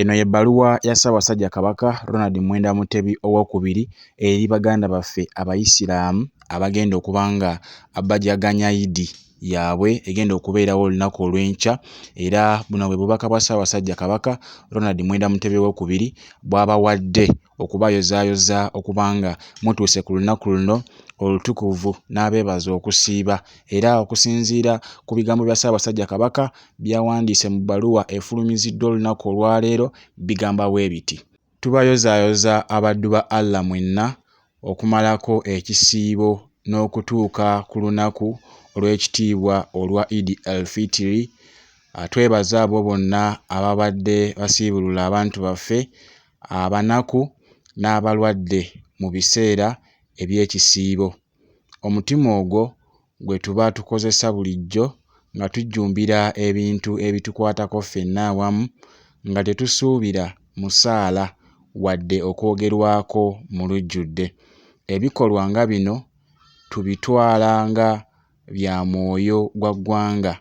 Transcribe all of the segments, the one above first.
Eno ye Baluwa ya Ssaabasajja Kabaka Ronald Mwenda Mutebi owookubiri eri baganda baffe Abayisiraamu abagenda okuba nga bajaganya Idi yaabwe egenda okubeerawo olunaku olw'enkya, era buno bwe bubaka bwa Ssaabasajja Kabaka Ronald Mwenda Mutebi owookubiri bw'abawadde okubayozaayoza okuba nga mutuuse ku lunaku luno olutukuvu n'abeebaza okusiiba, era okusinziira ku bigambo bya Ssaabasajja Kabaka byawandiise mu bbaluwa efulumiziddwa olunaku olwaleero bigamba bwe biti: tubayozaayoza abaddu ba Allah mwenna okumalako ekisiibo n'okutuuka ku lunaku olw'ekitiibwa olwa Idi Alfitr. Twebaza abo bonna ababadde basiibulula abantu baffe abanaku n'abalwadde mu biseera eby'ekisiibo. Omutima ogwo gwe tuba tukozesa bulijjo nga tujjumbira ebintu ebitukwatako ffenna awamu, nga tetusuubira musaala wadde okwogerwako mu lujjudde. Ebikolwa nga bino tubitwala nga bya mwoyo gwa ggwanga.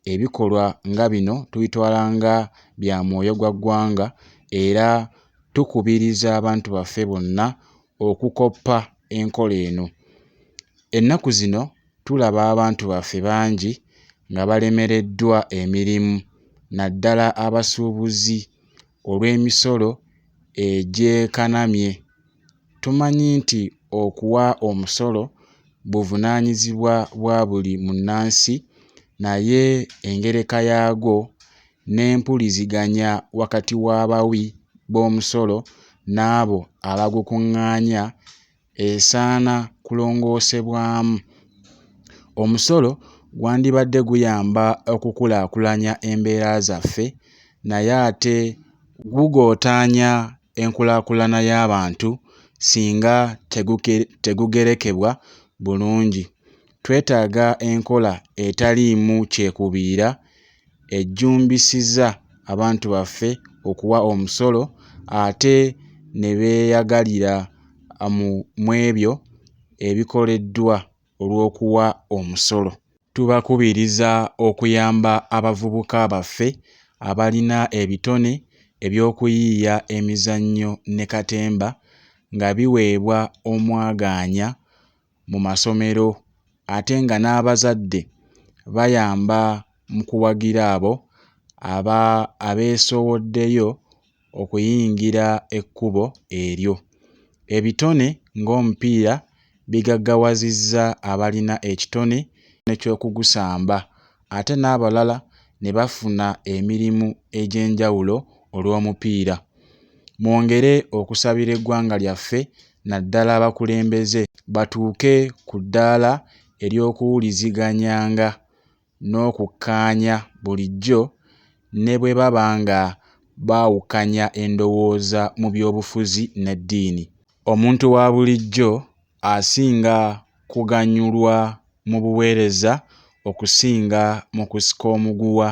Ebikolwa nga bino tubitwala nga bya mwoyo gwa ggwanga, era tukubiriza abantu baffe bonna okukoppa enkola eno. Ennaku zino tulaba abantu baffe bangi nga balemereddwa emirimu, naddala abasuubuzi olw'emisolo egyekanamye. Tumanyi nti okuwa omusolo buvunaanyizibwa bwa buli munnansi, naye engereka yaagwo n'empuliziganya wakati w'abawi b'omusolo n'abo abagukuŋŋaanya esaana kulongoosebwamu. Omusolo gwandibadde guyamba okukulaakulanya embeera zaffe, naye ate gugootaanya enkulaakulana y'abantu singa tegugerekebwa bulungi. Twetaaga enkola etaliimu kyekubiira ejjumbisiza abantu baffe okuwa omusolo ate ne beeyagalira mu ebyo ebikoleddwa olw'okuwa omusolo. Tubakubiriza okuyamba abavubuka baffe abalina ebitone eby'okuyiiya emizannyo ne katemba nga biweebwa omwagaanya mu masomero, ate nga n'abazadde bayamba mu kuwagira abo abeesowoddeyo okuyingira ekkubo eryo. Ebitone ng'omupiira bigaggawazizza abalina ekitone n'eky'okugusamba, ate n'abalala ne bafuna emirimu egy'enjawulo olw'omupiira. Mwongere okusabira eggwanga lyaffe, naddala abakulembeze batuuke ku ddaala ery'okuwuliziganyanga n'okukkaanya bulijjo ne bwe baba nga baawukanya endowooza mu by'obufuzi n'eddiini. Omuntu wa bulijjo asinga kuganyulwa mu buweereza okusinga mu kusika omuguwa,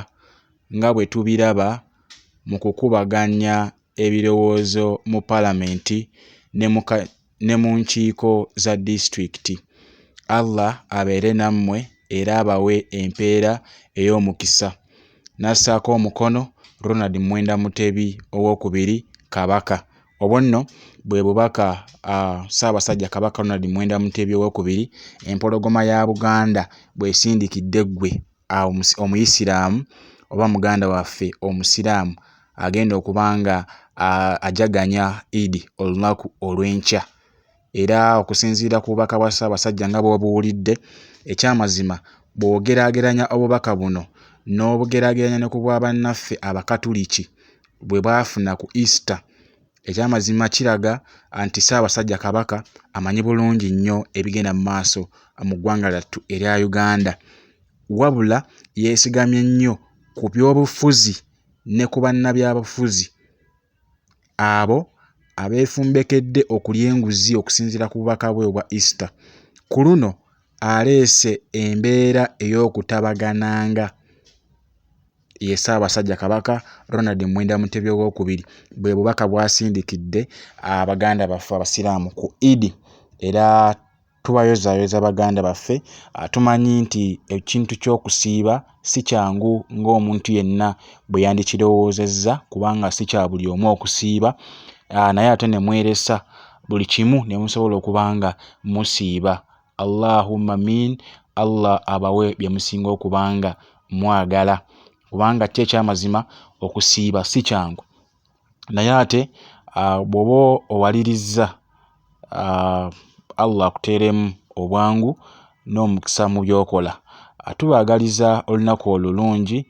nga bwe tubiraba mu kukubaganya ebirowoozo mu Paalamenti ne mu nkiiko za disitulikiti. Allah abeere nammwe era abawe empeera ey'omukisa. N'assaako omukono Ronald Mwenda Mutebi owookubiri Kabaka. Obwo nno bwe bubaka Ssaabasajja Kabaka Ronald Mwenda Mutebi owookubiri empologoma ya Buganda bw'esindikidde ggwe Omuyisiraamu oba muganda waffe Omusiraamu agenda okuba nga ajaganya Idi olunaku olw'enkya. Era okusinziira ku bubaka bwa Ssaabasajja nga bw'obuwulidde, ekyamazima bw'ogeraageranya obubaka buno n'obugeraageranya ne ku bwa bannaffe Abakatuliki bwe bafuna ku Easter, ekyamazima kiraga nti Ssaabasajja Kabaka amanyi bulungi nnyo ebigenda mu maaso mu ggwanga lyattu erya Uganda, wabula yeesigamye nnyo ku by'obufuzi ne ku bannabyabufuzi abo abeefumbekedde okulya enguzi okusinziira ku bubaka bwe obwa Easter. Ku luno aleese embeera ey'okutabagananga. Ye Ssaabasajja Kabaka Ronald Mwenda Mutebi owookubiri bwe bubaka bw'asindikidde abaganda baffe Abasiraamu ku Idi, era tubayozaayoza baganda baffe. Tumanyi nti ekintu ky'okusiiba si kyangu ng'omuntu yenna bwe yandikirowoozezza, kubanga si kya buli omu okusiiba. Naye ate ne mweresa buli kimu ne musobola okuba nga musiiba. Allahumma amin. Allah abawe bye musinga okuba nga mwagala, kubanga kyo ekyamazima okusiiba si kyangu. Naye ate bw'oba owalirizza, Allah akuteeremu obwangu n'omukisa mu by'okola. Tubaagaliza olunaku olulungi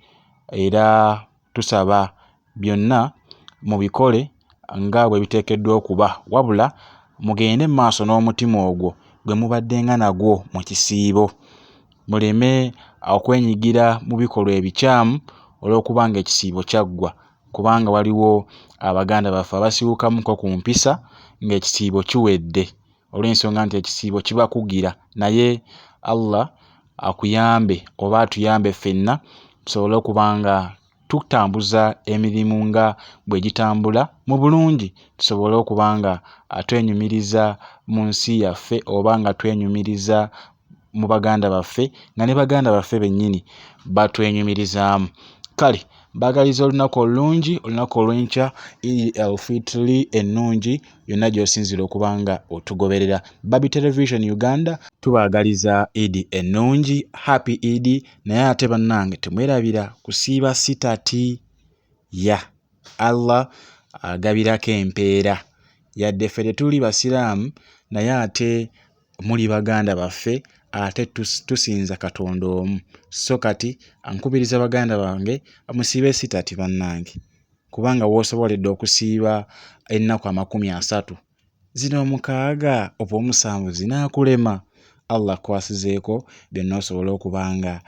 era tusaba byonna mubikole nga bwe biteekeddwa okuba, wabula mugende mu maaso n'omutima ogwo gwe mubaddenga nagwo mu kisiibo. Muleme okwenyigira mu bikolwa ebikyamu olw'okuba nga ekisiibo kyaggwa, kubanga waliwo abaganda baffe abasibukamuko ku mpisa ng'ekisiibo kiwedde, olw'ensonga nti ekisiibo kibakugira. Naye Allah akuyambe oba atuyambe ffenna tusobole okuba nga tutambuza emirimu nga bwe gitambula mu bulungi, tusobole okuba nga twenyumiriza mu nsi yaffe oba nga twenyumiriza mu baganda baffe, nga ne baganda baffe bennyini batwenyumirizaamu. Kale mbaagaliza olunaku olulungi, olunaku olw'enkya, Alfitr ennungi yonna gy'osinzira okuba nga otugoberera. Baby Television Uganda tubaagaliza Eid ennungi, happy Eid. Naye ate bannange temwerabira kusiiba sitati ya Allah agabirako empeera. Yadde ffe tetuli Basiraamu, naye ate muli baganda baffe, ate tusinza Katonda omu. So kati ankubiriza baganda bange musiibe sitati bannange, kubanga w'osoboledde okusiiba ennaku 30, zino 6 oba 7 zinaakulema. Allah akwasizeeko byonna osobole okuba nga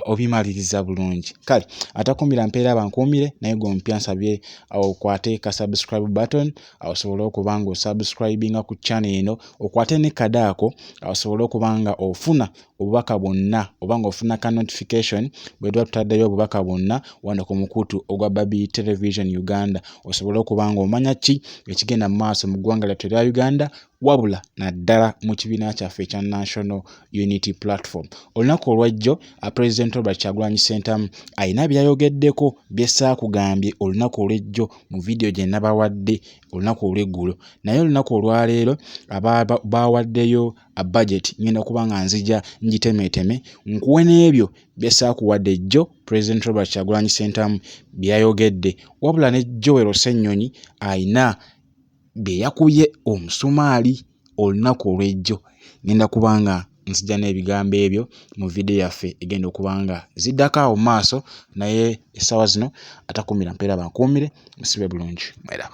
obimaliriza bulungi. Kale atakuumira mpeera bankuumire, naye gompya nsabye okwate ka subscribe button osobole okuba nga osubscribinga ku channel eno, okwate ne kadaako osobole okuba nga ofuna obubaka bwonna oba nga ofuna ka notification bwe tuba tutaddeyo obubaka bwonna wano ku mukutu ogwa Baby Television Uganda, osobole okuba nga omanya ki ekigenda mu maaso mu ggwanga lyattu erya Uganda, wabula naddala mu kibiina kyaffe ekya National Unity Platform. Olunaku olwajjo President Robert Kyagulanyi Ssentamu ayina byayogeddeko bye saakugambye olunaku olw'ejjo mu video gye nabawadde olunaku olw'eggulo. Naye olunaku olwaleero bawaddeyo budget ngenda okuba nga nzija ngitemeeteme nkuwe n'ebyo bye saakuwadde ejjo President Robert Kyagulanyi Ssentamu byayogedde, wabula ne Joel Ssennyonyi ayina bye yakubye omusumaali olunaku olw'ejjo. Ngenda kuba nga nzija n'ebigambo ebyo mu video yaffe egenda okuba nga ziddako awo mu maaso, naye essaawa zino atakuumira mpeera bankuumire, musibe bulungi. Mwera.